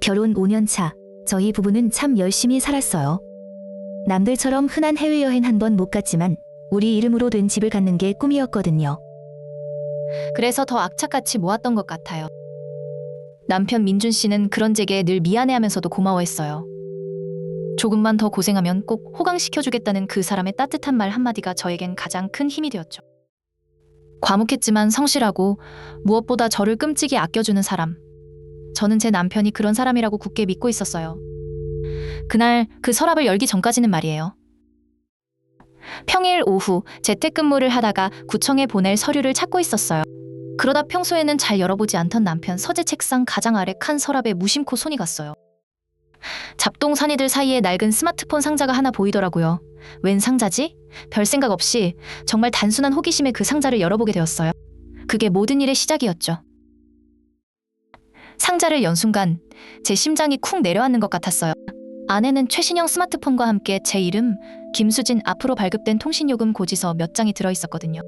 결혼 5년 차, 저희 부부는 참 열심히 살았어요. 남들처럼 흔한 해외여행 한 번 못 갔지만 우리 이름으로 된 집을 갖는 게 꿈이었거든요. 그래서 더 악착같이 모았던 것 같아요. 남편 민준 씨는 그런 제게 늘 미안해하면서도 고마워했어요. 조금만 더 고생하면 꼭 호강시켜주겠다는 그 사람의 따뜻한 말 한마디가 저에겐 가장 큰 힘이 되었죠. 과묵했지만 성실하고 무엇보다 저를 끔찍이 아껴주는 사람. 저는 제 남편이 그런 사람이라고 굳게 믿고 있었어요. 그날 그 서랍을 열기 전까지는 말이에요. 평일 오후 재택근무를 하다가 구청에 보낼 서류를 찾고 있었어요. 그러다 평소에는 잘 열어보지 않던 남편 서재 책상 가장 아래 칸 서랍에 무심코 손이 갔어요. 잡동사니들 사이에 낡은 스마트폰 상자가 하나 보이더라고요. 웬 상자지? 별 생각 없이 정말 단순한 호기심에 그 상자를 열어보게 되었어요. 그게 모든 일의 시작이었죠. 상자를 연 순간 제 심장이 쿵 내려앉는 것 같았어요. 안에는 최신형 스마트폰과 함께 제 이름, 김수진 앞으로 발급된 통신요금 고지서 몇 장이 들어있었거든요.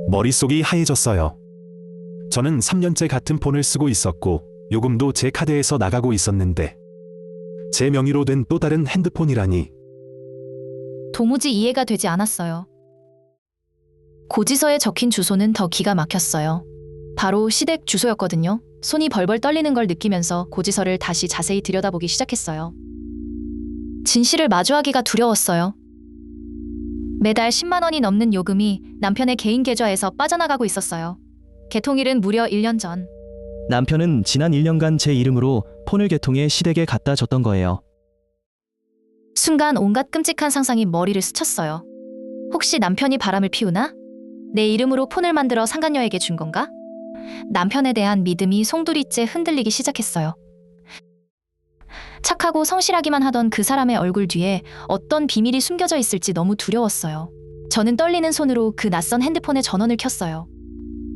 머릿속이 하얘졌어요. 저는 3년째 같은 폰을 쓰고 있었고 요금도 제 카드에서 나가고 있었는데 제 명의로 된 또 다른 핸드폰이라니. 도무지 이해가 되지 않았어요. 고지서에 적힌 주소는 더 기가 막혔어요. 바로 시댁 주소였거든요. 손이 벌벌 떨리는 걸 느끼면서 고지서를 다시 자세히 들여다보기 시작했어요. 진실을 마주하기가 두려웠어요. 매달 10만 원이 넘는 요금이 남편의 개인 계좌에서 빠져나가고 있었어요. 개통일은 무려 1년 전. 남편은 지난 1년간 제 이름으로 폰을 개통해 시댁에 갖다 줬던 거예요. 순간 온갖 끔찍한 상상이 머리를 스쳤어요. 혹시 남편이 바람을 피우나? 내 이름으로 폰을 만들어 상간녀에게 준 건가? 남편에 대한 믿음이 송두리째 흔들리기 시작했어요. 착하고 성실하기만 하던 그 사람의 얼굴 뒤에 어떤 비밀이 숨겨져 있을지 너무 두려웠어요. 저는 떨리는 손으로 그 낯선 핸드폰의 전원을 켰어요.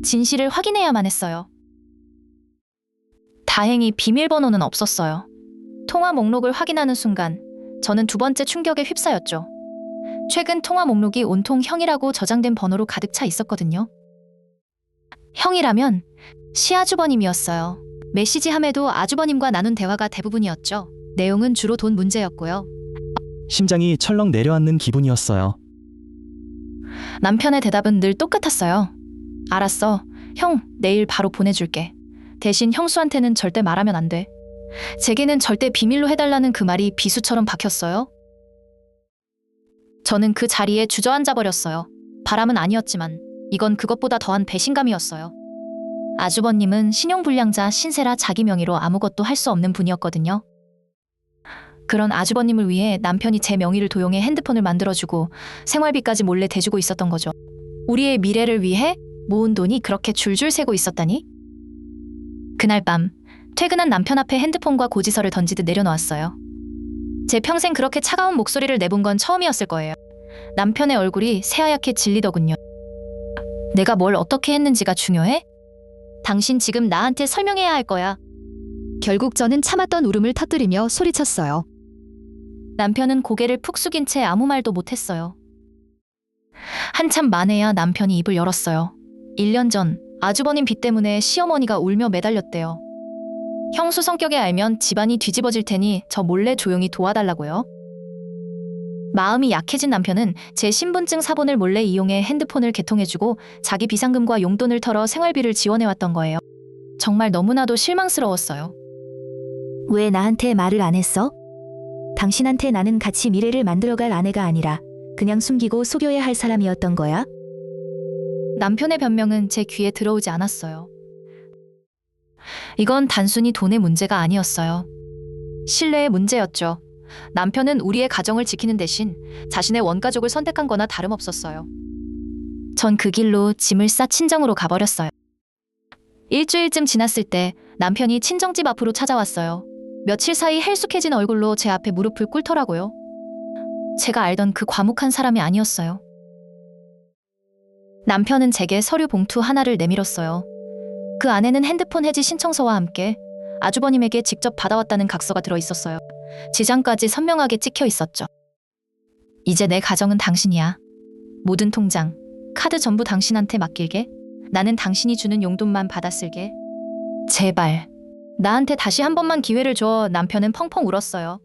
진실을 확인해야만 했어요. 다행히 비밀번호는 없었어요. 통화 목록을 확인하는 순간 저는 두 번째 충격에 휩싸였죠. 최근 통화 목록이 온통 형이라고 저장된 번호로 가득 차 있었거든요. 형이라면 시아주버님이었어요. 메시지함에도 아주버님과 나눈 대화가 대부분이었죠. 내용은 주로 돈 문제였고요. 심장이 철렁 내려앉는 기분이었어요. 남편의 대답은 늘 똑같았어요. 알았어. 형, 내일 바로 보내줄게. 대신 형수한테는 절대 말하면 안 돼. 제게는 절대 비밀로 해달라는 그 말이 비수처럼 박혔어요. 저는 그 자리에 주저앉아 버렸어요. 바람은 아니었지만 이건 그것보다 더한 배신감이었어요. 아주버님은 신용불량자 신세라 자기 명의로 아무것도 할 수 없는 분이었거든요. 그런 아주버님을 위해 남편이 제 명의를 도용해 핸드폰을 만들어주고 생활비까지 몰래 대주고 있었던 거죠. 우리의 미래를 위해 모은 돈이 그렇게 줄줄 새고 있었다니? 그날 밤 퇴근한 남편 앞에 핸드폰과 고지서를 던지듯 내려놓았어요. 제 평생 그렇게 차가운 목소리를 내본 건 처음이었을 거예요. 남편의 얼굴이 새하얗게 질리더군요. 내가 뭘 어떻게 했는지가 중요해? 당신 지금 나한테 설명해야 할 거야. 결국 저는 참았던 울음을 터뜨리며 소리쳤어요. 남편은 고개를 푹 숙인 채 아무 말도 못했어요. 한참 만에야 남편이 입을 열었어요. 1년 전 아주버님 빚 때문에 시어머니가 울며 매달렸대요. 형수 성격에 알면 집안이 뒤집어질 테니 저 몰래 조용히 도와달라고요. 마음이 약해진 남편은 제 신분증 사본을 몰래 이용해 핸드폰을 개통해주고 자기 비상금과 용돈을 털어 생활비를 지원해왔던 거예요. 정말 너무나도 실망스러웠어요. 왜 나한테 말을 안 했어? 당신한테 나는 같이 미래를 만들어갈 아내가 아니라 그냥 숨기고 속여야 할 사람이었던 거야? 남편의 변명은 제 귀에 들어오지 않았어요. 이건 단순히 돈의 문제가 아니었어요. 신뢰의 문제였죠. 남편은 우리의 가정을 지키는 대신 자신의 원가족을 선택한 거나 다름없었어요. 전 그 길로 짐을 싸 친정으로 가버렸어요. 일주일쯤 지났을 때 남편이 친정집 앞으로 찾아왔어요. 며칠 사이 헬쑥해진 얼굴로 제 앞에 무릎을 꿇더라고요. 제가 알던 그 과묵한 사람이 아니었어요. 남편은 제게 서류 봉투 하나를 내밀었어요. 그 안에는 핸드폰 해지 신청서와 함께 아주버님에게 직접 받아왔다는 각서가 들어있었어요. 지장까지 선명하게 찍혀 있었죠. 이제 내 가정은 당신이야. 모든 통장, 카드 전부 당신한테 맡길게. 나는 당신이 주는 용돈만 받아 쓸게. 제발. 나한테 다시 한 번만 기회를 줘. 남편은 펑펑 울었어요.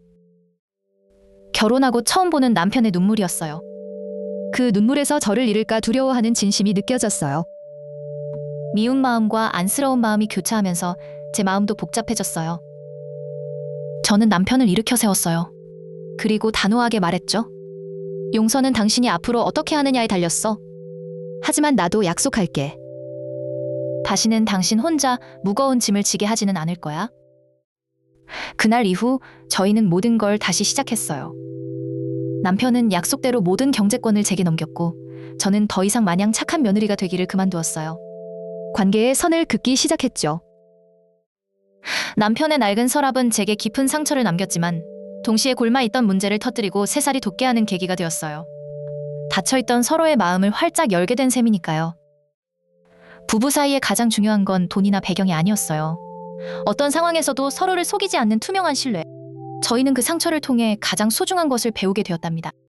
결혼하고 처음 보는 남편의 눈물이었어요. 그 눈물에서 저를 잃을까 두려워하는 진심이 느껴졌어요. 미운 마음과 안쓰러운 마음이 교차하면서 제 마음도 복잡해졌어요. 저는 남편을 일으켜 세웠어요. 그리고 단호하게 말했죠. 용서는 당신이 앞으로 어떻게 하느냐에 달렸어. 하지만 나도 약속할게. 다시는 당신 혼자 무거운 짐을 지게 하지는 않을 거야. 그날 이후 저희는 모든 걸 다시 시작했어요. 남편은 약속대로 모든 경제권을 제게 넘겼고 저는 더 이상 마냥 착한 며느리가 되기를 그만두었어요. 관계의 선을 긋기 시작했죠. 남편의 낡은 서랍은 제게 깊은 상처를 남겼지만 동시에 골마있던 문제를 터뜨리고 새살이 돋게 하는 계기가 되었어요. 닫혀있던 서로의 마음을 활짝 열게 된 셈이니까요. 부부 사이에 가장 중요한 건 돈이나 배경이 아니었어요. 어떤 상황에서도 서로를 속이지 않는 투명한 신뢰. 저희는 그 상처를 통해 가장 소중한 것을 배우게 되었답니다.